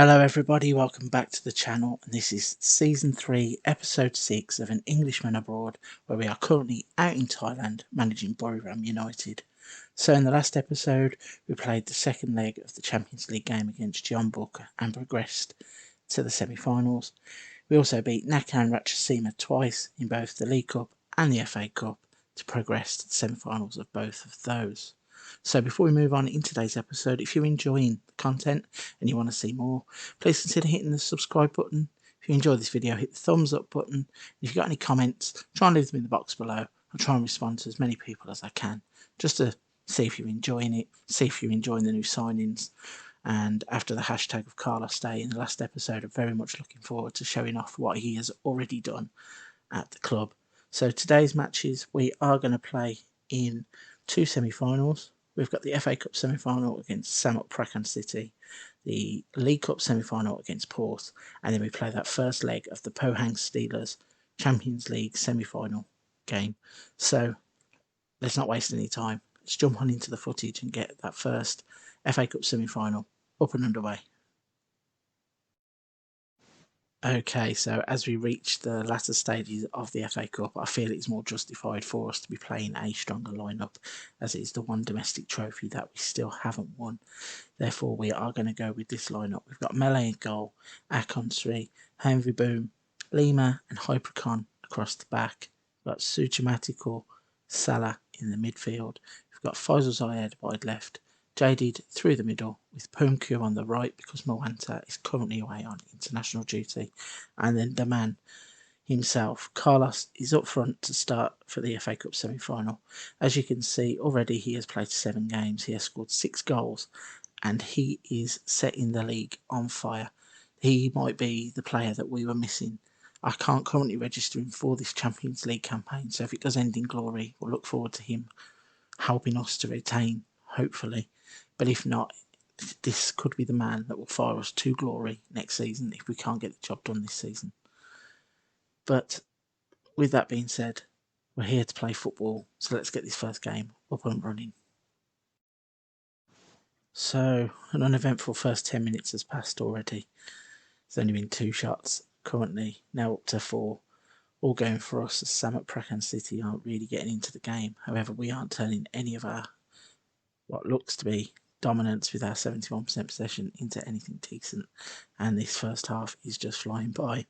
Hello everybody, welcome back to the channel, and this is Season 3, Episode 6 of An Englishman Abroad, where we are currently out in Thailand managing Buriram United. So in the last episode, we played the second leg of the Champions League game against Jeonbuk and progressed to the semi-finals. We also beat Nakhon Ratchasima twice in both the League Cup and the FA Cup to progress to the semi-finals of both of those. So before we move on in today's episode, if you're enjoying the content and you want to see more, please consider hitting the subscribe button. If you enjoyed this video, hit the thumbs up button. If you've got any comments, try and leave them in the box below. I'll try and respond to as many people as I can, just to see if you're enjoying it, see if you're enjoying the new signings. And after the hashtag of Carlos Day in the last episode, I'm very much looking forward to showing off what he has already done at the club. So today's matches, we are going to play in two semi-finals. We've got the FA Cup semi-final against Samut Prakan City, the League Cup semi-final against Porth, and then we play that first leg of the Pohang Steelers Champions League semi-final game. So let's not waste any time. Let's jump on into the footage and get that first FA Cup semi-final up and underway. Okay, so as we reach the latter stages of the FA Cup, I feel it's more justified for us to be playing a stronger lineup, as it is the one domestic trophy that we still haven't won. Therefore, we are going to go with this lineup. We've got Melee in goal, Akon 3, Henry Boom, Lima and Hypercon across the back. We've got Suchamatiko, Salah in the midfield. We've got Faisal Zayed wide left, Jadid through the middle with Pumku on the right because Mwanta is currently away on international duty, and then the man himself, Carlos, is up front to start for the FA Cup semi-final. As you can see already, he has played 7 games, he has scored 6 goals, and he is setting the league on fire. He might be the player that we were missing. I can't currently register him for this Champions League campaign, so if it does end in glory, we'll look forward to him helping us to retain, hopefully. But if not, this could be the man that will fire us to glory next season if we can't get the job done this season. But with that being said, we're here to play football, so let's get this first game up and running. So an uneventful first 10 minutes has passed already. There's only been 2 shots currently, now up to 4. All going for us as Samut Prakan City aren't really getting into the game. However, we aren't turning any of our what looks to be dominance with our 71% possession into anything decent, and this first half is just flying by.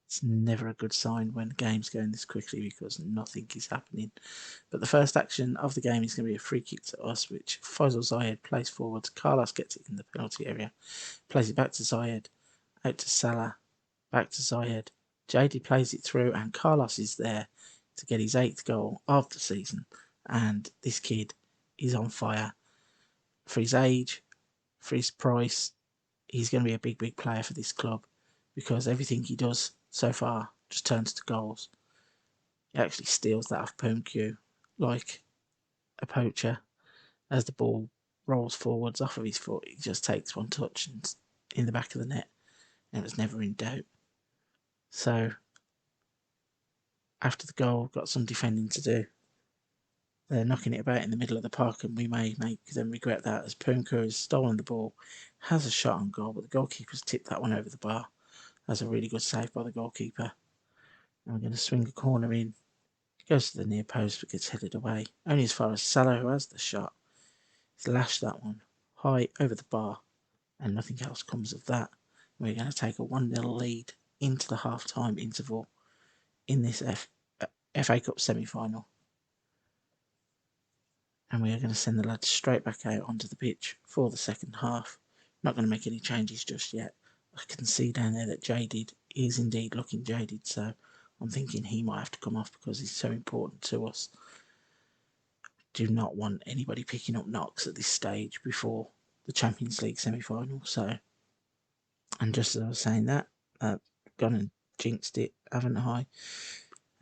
It's never a good sign when games going this quickly because nothing is happening. But the first action of the game is going to be a free kick to us, which Faisal Zayed plays forward. Carlos gets it in the penalty area, plays it back to Zayed, out to Salah, back to Zayed. JD plays it through, and Carlos is there to get his 8th goal of the season. And this kid is on fire. For his age, for his price, he's going to be a big player for this club, because everything he does so far just turns to goals. He actually steals that off Pumku like a poacher. As the ball rolls forwards off of his foot, he just takes one touch and in the back of the net, and it was never in doubt. So after the goal, got some defending to do. They're knocking it about in the middle of the park, and we may make them regret that, as Pumku has stolen the ball, has a shot on goal, but the goalkeeper's tipped that one over the bar. That's a really good save by the goalkeeper. And we're going to swing a corner in. It goes to the near post but gets headed away. Only as far as Salah, who has the shot. He's lashed that one high over the bar, and nothing else comes of that. We're going to take a 1-0 lead into the half-time interval in this FA Cup semi-final. And we are going to send the lads straight back out onto the pitch for the second half. Not going to make any changes just yet. I can see down there that Jadid is indeed looking jaded, so I'm thinking he might have to come off because he's so important to us. Do not want anybody picking up knocks at this stage before the Champions League semi-final. So, and just as I was saying that, I've gone and jinxed it, haven't I?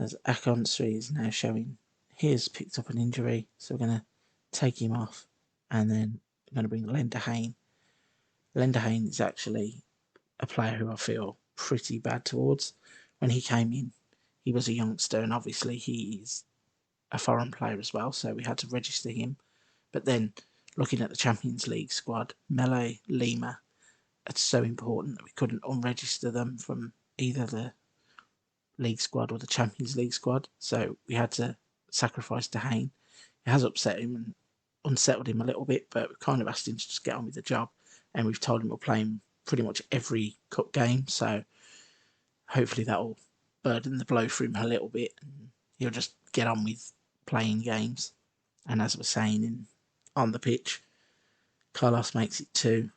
As Akon 3 is now showing he has picked up an injury, so we're going to take him off, and then I'm going to bring Lenderhain. Lenderhain is actually a player who I feel pretty bad towards. When he came in, he was a youngster, and obviously he is a foreign player as well, so we had to register him. But then, looking at the Champions League squad, Melee, Lima it's so important that we couldn't unregister them from either the league squad or the Champions League squad, so we had to sacrifice Dehane. It has upset him and unsettled him a little bit, but we kind of asked him to just get on with the job, and we've told him we're playing pretty much every cup game, so hopefully that'll burden the blow for him a little bit, and he'll just get on with playing games. And as we're saying on the pitch, Carlos makes it 2,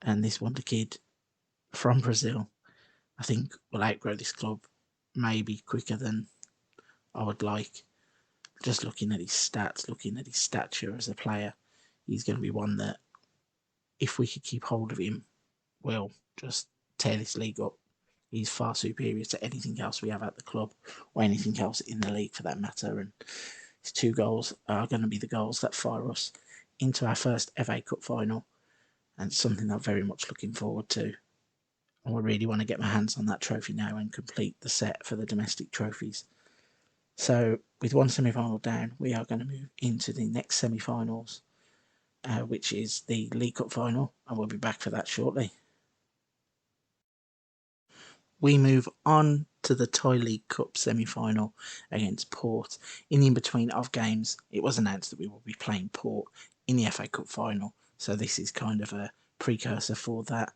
and this wonder kid from Brazil, I think, will outgrow this club maybe quicker than I would like. Just looking at his stats, looking at his stature as a player, he's going to be one that, if we could keep hold of him, will just tear this league up. He's far superior to anything else we have at the club, or anything else in the league for that matter. And his 2 goals are going to be the goals that fire us into our first FA Cup final, and it's something I'm very much looking forward to. I really want to get my hands on that trophy now and complete the set for the domestic trophies. So, with one semi-final down, we are going to move into the next semi-finals, which is the League Cup final, and we'll be back for that shortly. We move on to the Thai League Cup semi-final against Port. In the in-between of games, it was announced that we will be playing Port in the FA Cup final, so this is kind of a precursor for that.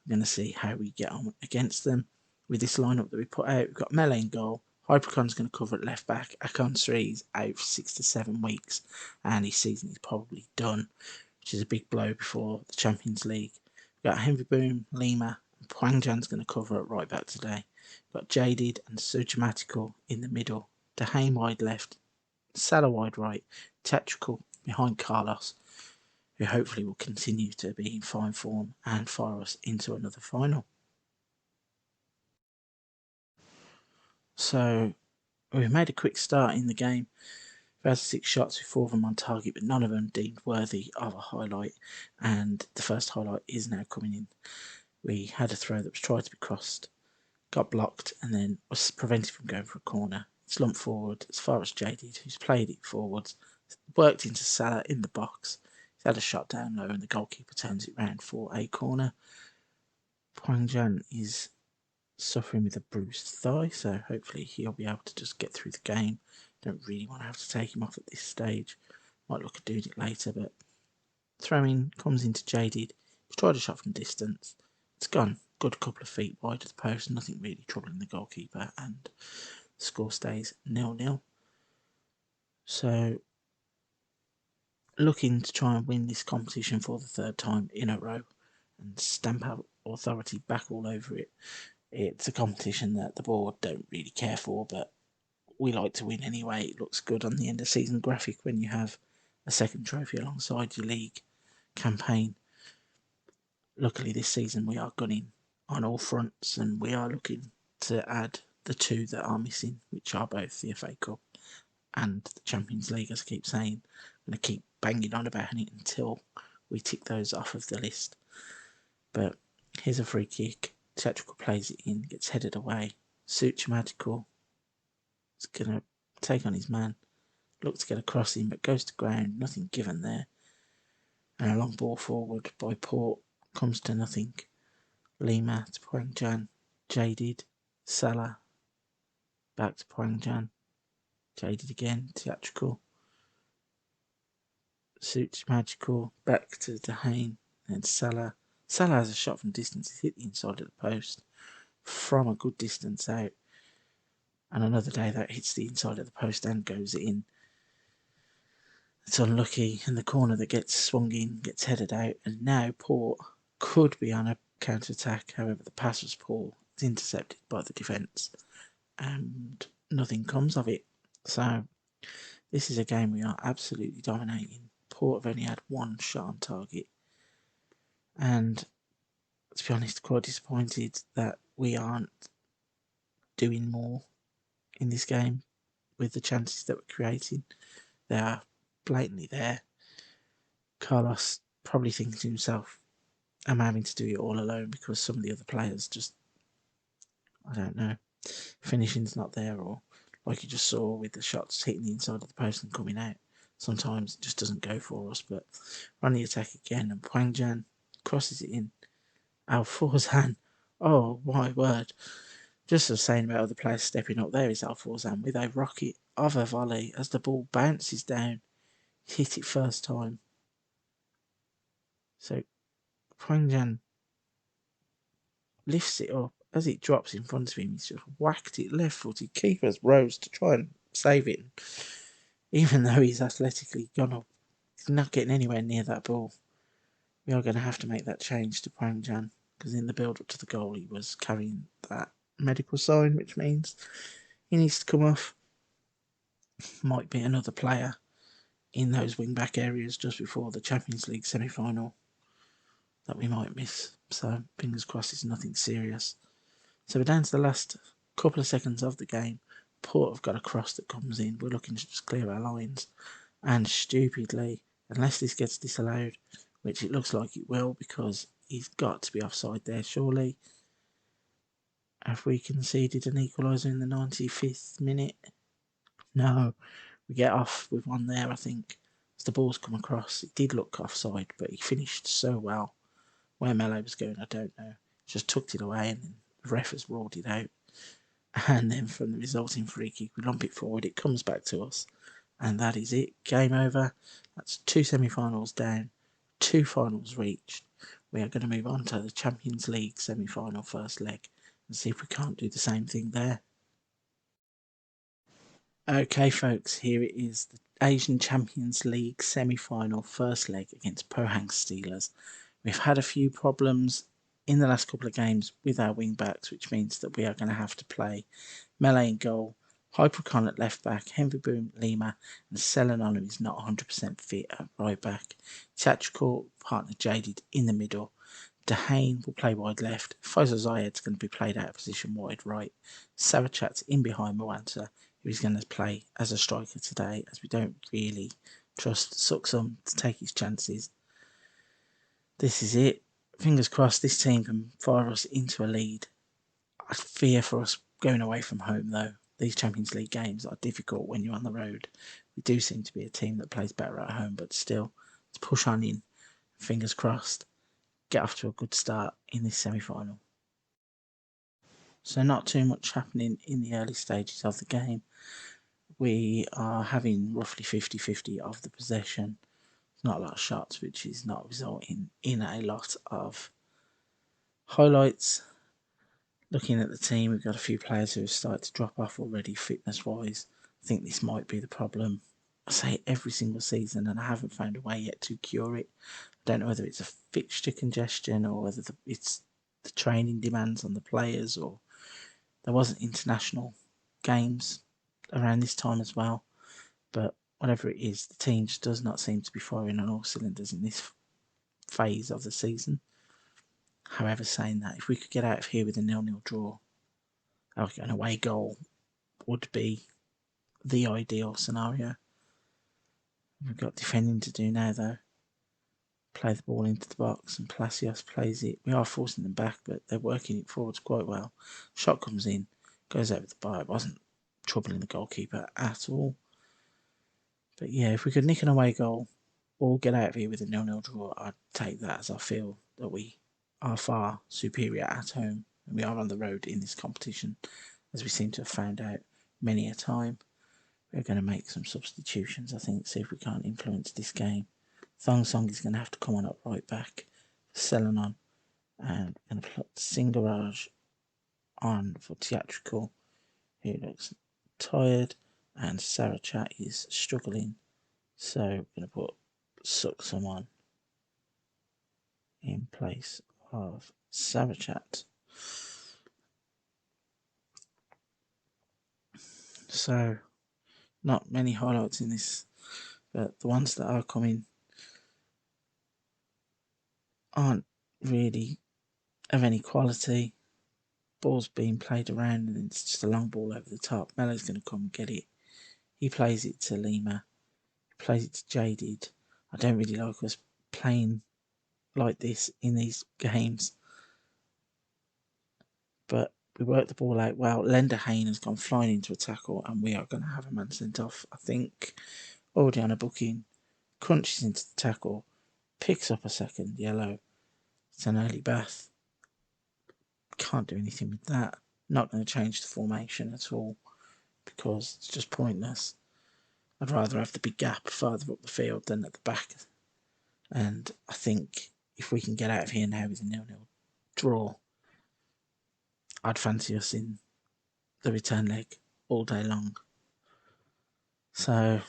We're going to see how we get on against them. With this lineup that we put out, we've got Melee in goal. Hypercon's going to cover at left back. Akon 3's out for 6 to 7 weeks, and his season is probably done, which is a big blow before the Champions League. We've got Henry Boom, Lima, and Pwangjan's going to cover at right back today. We've got Jaded and Sujamatical in the middle. Dehane wide left, Salah wide right, Tetrical behind Carlos, who hopefully will continue to be in fine form and fire us into another final. So, we've made a quick start in the game. We've had 6 shots with 4 of them on target, but none of them deemed worthy of a highlight, and the first highlight is now coming in. We had a throw that was tried to be crossed, got blocked, and then was prevented from going for a corner. It's lumped forward as far as Jaded, who's played it forwards, worked into Salah in the box. He's had a shot down low, and the goalkeeper turns it round for a corner. Pwangjan is suffering with a bruised thigh, so hopefully he'll be able to just get through the game. Don't really want to have to take him off at this stage. Might look at doing it later, but throw-in comes into Jaded. He's tried a shot from distance. It's gone good couple of feet wide of the post, nothing really troubling the goalkeeper, and the score stays 0-0. So, looking to try and win this competition for the 3rd time in a row and stamp out authority back all over it. It's a competition that the board don't really care for, but we like to win anyway. It looks good on the end of season graphic when you have a 2nd trophy alongside your league campaign. Luckily this season we are gunning on all fronts, and we are looking to add the 2 that are missing, which are both the FA Cup and the Champions League, as I keep saying. I'm going to keep banging on about it until we tick those off of the list. But here's a free kick. Tetrical plays it in, gets headed away. Suchimatical is going to take on his man. Looks to get a cross in, but goes to ground. Nothing given there. And a long ball forward by Port comes to nothing. Lima to Pwangjan. Jaded. Salah. Back to Pwangjan. Jaded again. Theatrical. Suchimatical. Back to Dehane. And Salah. Salah has a shot from distance. He's hit the inside of the post from a good distance out. And another day that hits the inside of the post and goes in. It's unlucky, and the corner that gets swung in gets headed out. And now Port could be on a counter-attack. However, the pass was poor. It's intercepted by the defence. And nothing comes of it. So, this is a game we are absolutely dominating. Port have only had 1 shot on target. And to be honest, quite disappointed that we aren't doing more in this game with the chances that we're creating. They are blatantly there. Carlos probably thinking to himself, I'm having to do it all alone because some of the other players just, I don't know, finishing's not there, or like you just saw with the shots hitting the inside of the post and coming out. Sometimes it just doesn't go for us, but we're on the attack again, and Pwangjan crosses it in, Alforzan. Oh my word. Just as saying about other players stepping up, there is Alforzan with a rocket of a volley as the ball bounces down. Hit it first time. So Prangjan lifts it up. As it drops in front of him, he's just whacked it left-footed. Keepers rose to try and save it. Even though he's athletically gone up, he's not getting anywhere near that ball. We are going to have to make that change to Prangjan, because in the build-up to the goal, he was carrying that medical sign, which means he needs to come off. Might be another player in those wing-back areas just before the Champions League semi-final that we might miss. So fingers crossed it's nothing serious. So we're down to the last couple of seconds of the game. Port have got a cross that comes in. We're looking to just clear our lines. And stupidly, unless this gets disallowed, which it looks like it will because he's got to be offside there, surely. Have we conceded an equaliser in the 95th minute? No. We get off with one there, I think. As the ball's come across, it did look offside, but he finished so well. Where Melo was going, I don't know. Just tucked it away and then the ref has ruled it out. And then from the resulting free kick, we lump it forward. It comes back to us. And that is it. Game over. That's 2 semi-finals down. 2 finals reached. We are going to move on to the Champions League semi-final first leg and see if we can't do the same thing there. Okay, folks, here it is. The Asian Champions League semi-final first leg against Pohang Steelers. We've had a few problems in the last couple of games with our wing-backs, which means that we are going to have to play Melee in goal, Hypercon at left-back, Henry Lima, and Selenon, who is not 100% fit at right-back. Theatrical partner Jaded in the middle. Dehane will play wide left. Faisal Zayed's going to be played out of position wide right. Sarachat's in behind Mwanta, who is going to play as a striker today, as we don't really trust Suksum to take his chances. This is it. Fingers crossed this team can fire us into a lead. I fear for us going away from home, though. These Champions League games are difficult when you're on the road. We do seem to be a team that plays better at home, but still, let's push on in. Fingers crossed. Get off to a good start in this semi-final. So not too much happening in the early stages of the game. We are having roughly 50-50 of the possession. Not a lot of shots, which is not resulting in a lot of highlights. Looking at the team, we've got a few players who have started to drop off already fitness-wise. I think this might be the problem. I say it every single season and I haven't found a way yet to cure it. I don't know whether it's a fixture congestion or whether it's the training demands on the players, or there wasn't international games around this time as well. But whatever it is, the team just does not seem to be firing on all cylinders in this phase of the season. However, saying that, if we could get out of here with a 0-0 draw, like an away goal, would be the ideal scenario. We've got defending to do now, though. Play the ball into the box, and Palacios plays it. We are forcing them back, but they're working it forwards quite well. Shot comes in, goes over the bar. It wasn't troubling the goalkeeper at all. But yeah, if we could nick an away goal or get out of here with a 0-0 draw, I'd take that, as I feel that we are far superior at home and we are on the road in this competition, as we seem to have found out many a time. We're going to make some substitutions, I think, see if we can't influence this game. Thong Song is going to have to come on up right back for Selenon, and we're going to put Singaraj on for Theatrical, who looks tired, and Sarachat is struggling, so we're going to put Suksum on in place of Sarachat. So, not many highlights in this, but the ones that are coming aren't really of any quality. Ball's being played around and it's just a long ball over the top. Melo's going to come and get it. He plays it to Lima. He plays it to Jaded. I don't really like us playing like this in these games, but we work the ball out well. Lender Hayne has gone flying into a tackle and we are going to have a man sent off, I think. Already on a booking. Crunches into the tackle. Picks up a second yellow. It's an early bath. Can't do anything with that. Not going to change the formation at all because it's just pointless. I'd rather have the big gap further up the field than at the back. And I think if we can get out of here now with a 0-0 draw, I'd fancy us in the return leg all day long. So,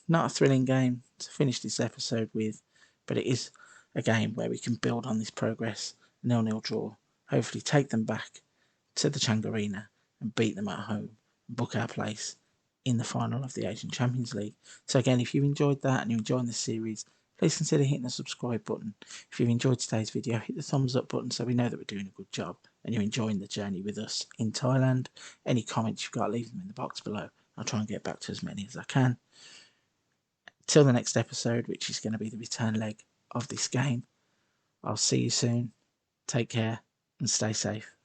not a thrilling game to finish this episode with, but it is a game where we can build on this progress, 0-0 draw, hopefully take them back to the Chang Arena and beat them at home and book our place in the final of the Asian Champions League. So again, if you enjoyed that and you're enjoying this series, please consider hitting the subscribe button. If you've enjoyed today's video, hit the thumbs up button so we know that we're doing a good job and you're enjoying the journey with us in Thailand. Any comments you've got, leave them in the box below. I'll try and get back to as many as I can. Till the next episode, which is going to be the return leg of this game, I'll see you soon. Take care and stay safe.